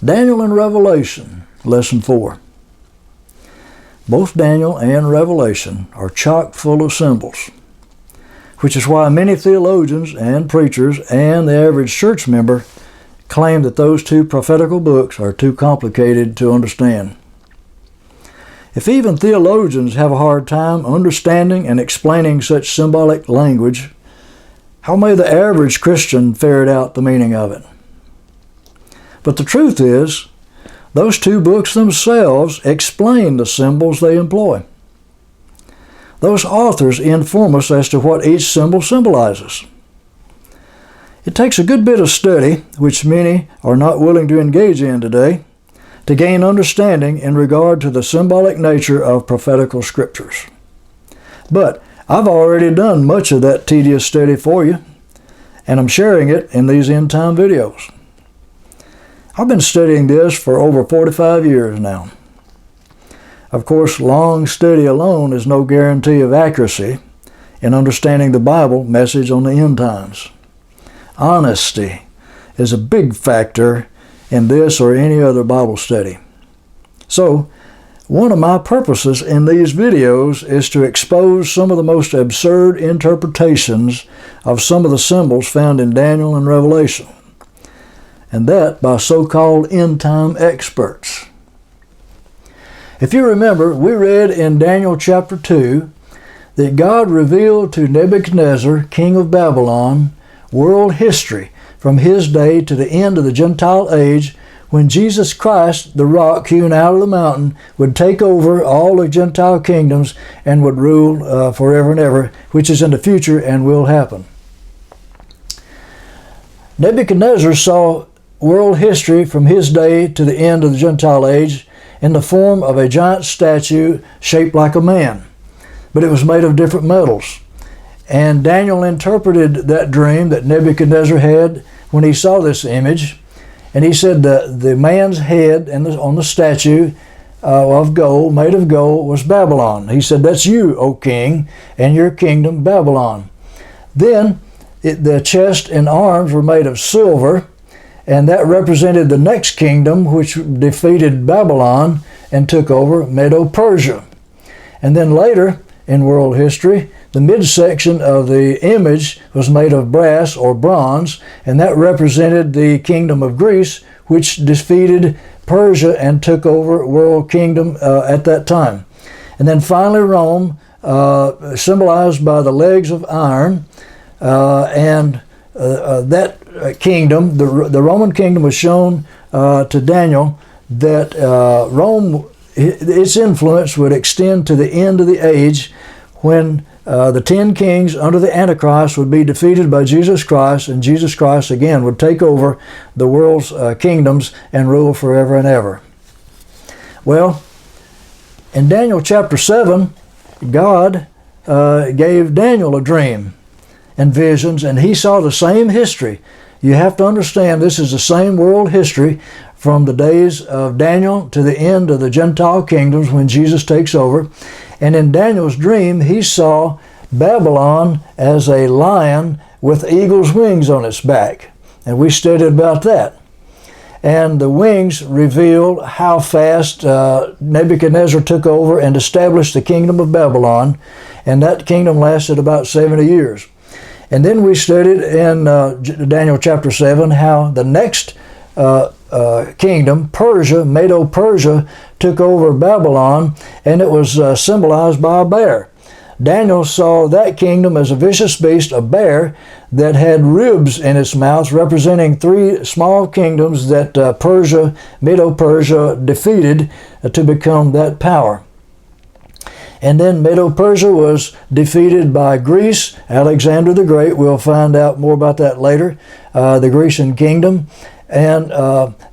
Daniel and Revelation, Lesson 4. Both Daniel and Revelation are chock full of symbols, which is why many theologians and preachers and the average church member claim that those two prophetical books are too complicated to understand. If even theologians have a hard time understanding and explaining such symbolic language, how may the average Christian ferret out the meaning of it? But the truth is, those two books themselves explain the symbols they employ. Those authors inform us as to what each symbol symbolizes. It takes a good bit of study, which many are not willing to engage in today, to gain understanding in regard to the symbolic nature of prophetical scriptures. But I've already done much of that tedious study for you, and I'm sharing it in these end-time videos. I've been studying this for over 45 years now. Of course, long study alone is no guarantee of accuracy in understanding the Bible message on the end times. Honesty is a big factor in this or any other Bible study. So, one of my purposes in these videos is to expose some of the most absurd interpretations of some of the symbols found in Daniel and Revelation, and that by so-called end-time experts. If you remember, we read in Daniel chapter 2 that God revealed to Nebuchadnezzar, king of Babylon, world history from his day to the end of the Gentile age, when Jesus Christ, the rock hewn out of the mountain, would take over all the Gentile kingdoms and would rule forever and ever, which is in the future and will happen. Nebuchadnezzar saw world history from his day to the end of the Gentile age in the form of a giant statue shaped like a man, but it was made of different metals. And Daniel interpreted that dream that Nebuchadnezzar had when he saw this image, and he said that the man's head on the statue of gold, made of gold, was Babylon. He said, "That's you, O king, and your kingdom, Babylon." Then the chest and arms were made of silver, and that represented the next kingdom, which defeated Babylon and took over Medo-Persia. And then later in world history, the midsection of the image was made of brass or bronze, and that represented the kingdom of Greece, which defeated Persia and took over world kingdom at that time. And then finally Rome, symbolized by the legs of iron, and that kingdom, the Roman kingdom, was shown to Daniel that Rome, its influence would extend to the end of the age, when the 10 kings under the Antichrist would be defeated by Jesus Christ, and Jesus Christ again would take over the world's kingdoms and rule forever and ever. Well, in Daniel chapter 7, God gave Daniel a dream and visions, and he saw the same history. You have to understand, this is the same world history from the days of Daniel to the end of the Gentile kingdoms when Jesus takes over. And in Daniel's dream, he saw Babylon as a lion with eagle's wings on its back. And we studied about that. And the wings revealed how fast Nebuchadnezzar took over and established the kingdom of Babylon. And that kingdom lasted about 70 years. And then we studied in Daniel chapter 7 how the next kingdom, Persia, Medo-Persia, took over Babylon, and it was symbolized by a bear. Daniel saw that kingdom as a vicious beast, a bear that had ribs in its mouth, representing 3 small kingdoms that Persia, Medo-Persia defeated to become that power. And then Medo-Persia was defeated by Greece, Alexander the Great. We'll find out more about that later, the Grecian kingdom. And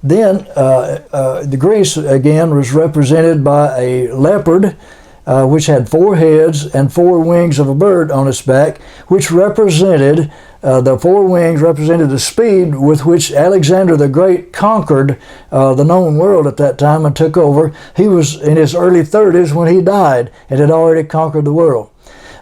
then the Greece, again, was represented by a leopard, which had 4 heads and 4 wings of a bird on its back, which represented, the 4 wings represented the speed with which Alexander the Great conquered the known world at that time and took over. He was in his early 30s when he died and had already conquered the world.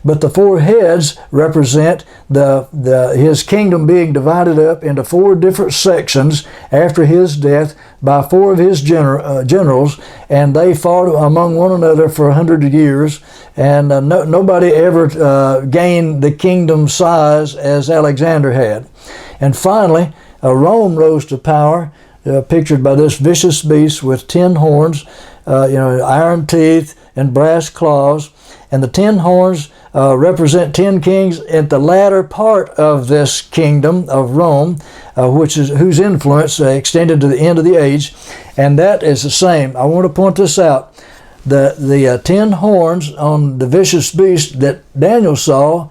But the four heads represent his kingdom being divided up into four different sections after his death by four of his generals, and they fought among one another for 100 years, and nobody ever gained the kingdom size as Alexander had. And finally, Rome rose to power, pictured by this vicious beast with 10 horns, iron teeth and brass claws. And the 10 horns represent 10 kings at the latter part of this kingdom of Rome, whose influence extended to the end of the age. And that is the same. I want to point this out. The 10 horns on the vicious beast that Daniel saw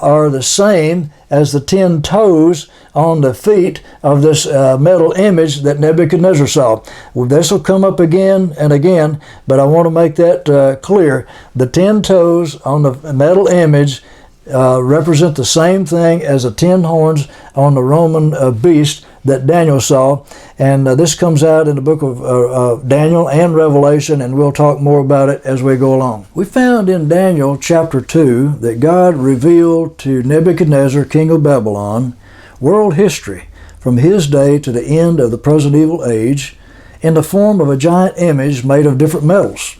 are the same as the 10 toes on the feet of this metal image that Nebuchadnezzar saw. Well, this will come up again and again, but I want to make that clear. The 10 toes on the metal image represent the same thing as the 10 horns on the Roman beast that Daniel saw. And this comes out in the book of Daniel and Revelation, and we'll talk more about it as we go along. We found in Daniel chapter 2 that God revealed to Nebuchadnezzar, king of Babylon, world history from his day to the end of the present evil age in the form of a giant image made of different metals,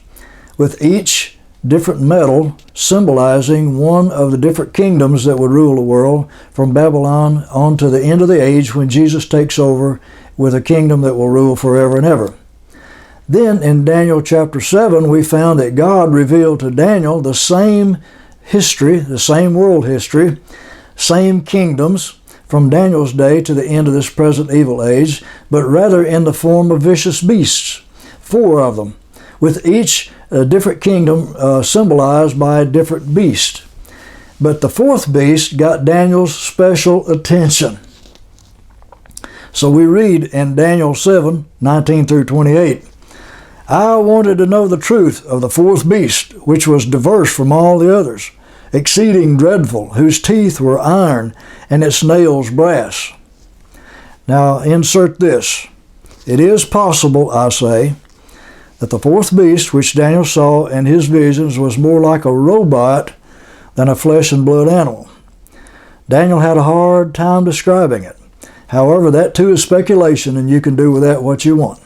with each different metal symbolizing one of the different kingdoms that would rule the world from Babylon on to the end of the age when Jesus takes over with a kingdom that will rule forever and ever. Then in Daniel chapter 7, we found that God revealed to Daniel the same history, the same world history, same kingdoms from Daniel's day to the end of this present evil age, but rather in the form of vicious beasts, 4 of them, with each different kingdom symbolized by a different beast. But the 4th beast got Daniel's special attention. So we read in Daniel 7, 19 through 28, I wanted to know the truth of the 4th beast, which was diverse from all the others, exceeding dreadful, whose teeth were iron and its nails brass. Now insert this. It is possible, I say, that the 4th beast, which Daniel saw in his visions, was more like a robot than a flesh and blood animal. Daniel had a hard time describing it. However, that too is speculation, and you can do with that what you want.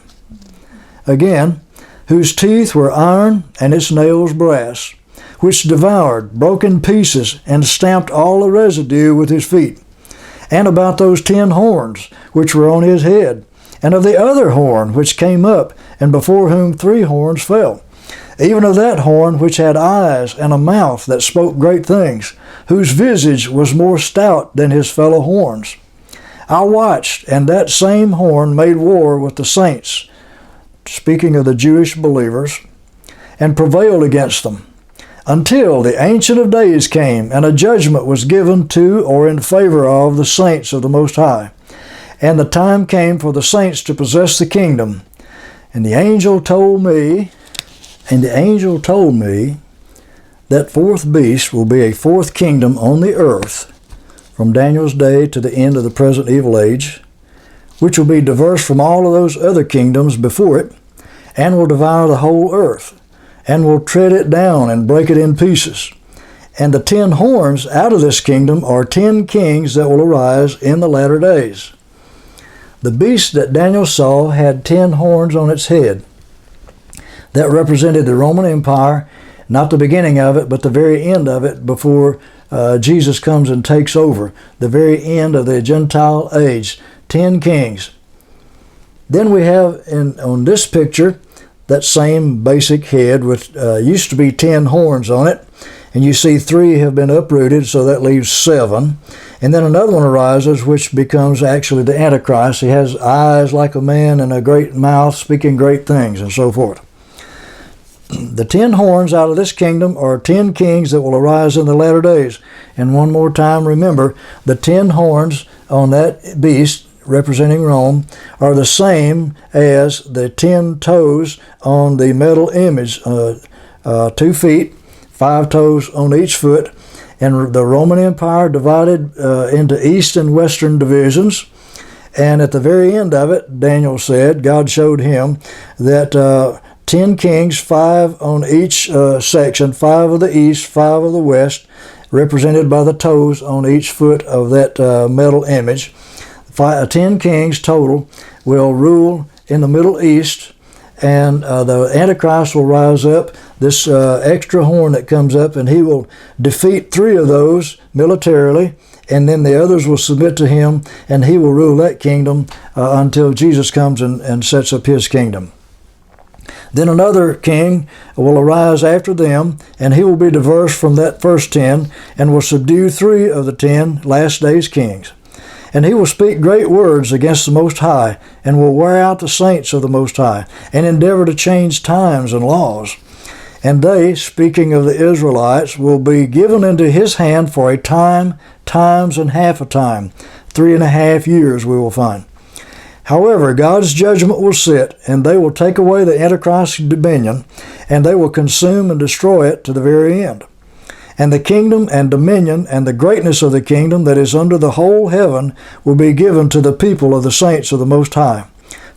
Again, whose teeth were iron and its nails brass, which devoured, broke in pieces, and stamped all the residue with his feet. And about those 10 horns which were on his head, and of the other horn which came up, and before whom 3 horns fell, even of that horn which had eyes and a mouth that spoke great things, whose visage was more stout than his fellow horns. I watched, and that same horn made war with the saints, speaking of the Jewish believers, and prevailed against them, until the Ancient of Days came, and a judgment was given to or in favor of the saints of the Most High. And the time came for the saints to possess the kingdom. And the angel told me that 4th beast will be a 4th kingdom on the earth from Daniel's day to the end of the present evil age, which will be diverse from all of those other kingdoms before it, and will devour the whole earth, and will tread it down and break it in pieces. And the 10 horns out of this kingdom are 10 kings that will arise in the latter days. The beast that Daniel saw had 10 horns on its head. That represented the Roman Empire, not the beginning of it, but the very end of it before Jesus comes and takes over. The very end of the Gentile age. 10 kings. Then we have on this picture that same basic head with used to be 10 horns on it. And you see 3 have been uprooted, so that leaves 7. And then another one arises, which becomes actually the Antichrist. He has eyes like a man and a great mouth, speaking great things, and so forth. The 10 horns out of this kingdom are 10 kings that will arise in the latter days. And one more time, remember, the 10 horns on that beast, representing Rome, are the same as the 10 toes on the metal image, 2 feet, 5 toes on each foot, and the Roman Empire divided into east and western divisions. And at the very end of it, Daniel said, God showed him that 10 kings, 5 on each section, 5 of the east, 5 of the west, represented by the toes on each foot of that metal image. 10 kings total will rule in the Middle East, and the Antichrist will rise up, this extra horn that comes up, and he will defeat 3 of those militarily, and then the others will submit to him, and he will rule that kingdom until Jesus comes and sets up his kingdom. Then another king will arise after them, and he will be diverse from that first 10, and will subdue 3 of the 10 last days kings. And he will speak great words against the Most High, and will wear out the saints of the Most High, and endeavor to change times and laws. And they, speaking of the Israelites, will be given into his hand for a time, times, and half a time. 3.5 years we will find. However, God's judgment will sit, and they will take away the Antichrist's dominion, and they will consume and destroy it to the very end. And the kingdom and dominion and the greatness of the kingdom that is under the whole heaven will be given to the people of the saints of the Most High,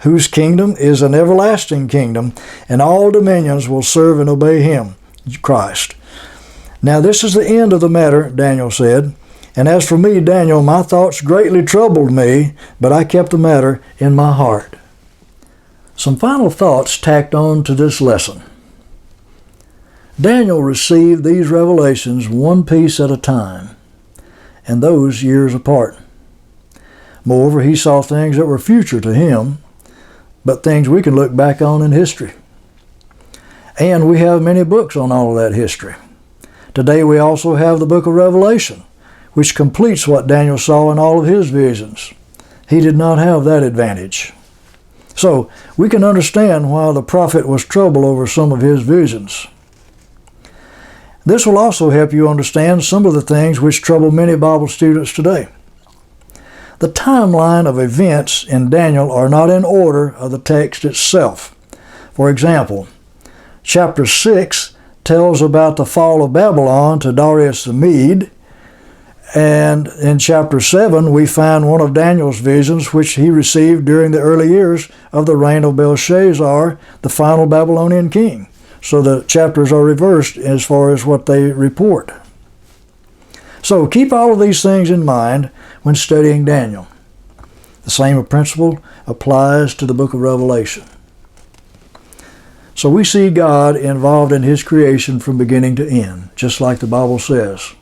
whose kingdom is an everlasting kingdom, and all dominions will serve and obey him, Christ. Now this is the end of the matter, Daniel said. And as for me, Daniel, my thoughts greatly troubled me, but I kept the matter in my heart. Some final thoughts tacked on to this lesson. Daniel received these revelations one piece at a time, and those years apart. Moreover, he saw things that were future to him, but things we can look back on in history. And we have many books on all of that history. Today we also have the book of Revelation, which completes what Daniel saw in all of his visions. He did not have that advantage. So we can understand why the prophet was troubled over some of his visions. This will also help you understand some of the things which trouble many Bible students today. The timeline of events in Daniel are not in order of the text itself. For example, chapter 6 tells about the fall of Babylon to Darius the Mede, and in chapter 7 we find one of Daniel's visions which he received during the early years of the reign of Belshazzar, the final Babylonian king. So the chapters are reversed as far as what they report. So keep all of these things in mind when studying Daniel. The same principle applies to the book of Revelation. So we see God involved in his creation from beginning to end, just like the Bible says.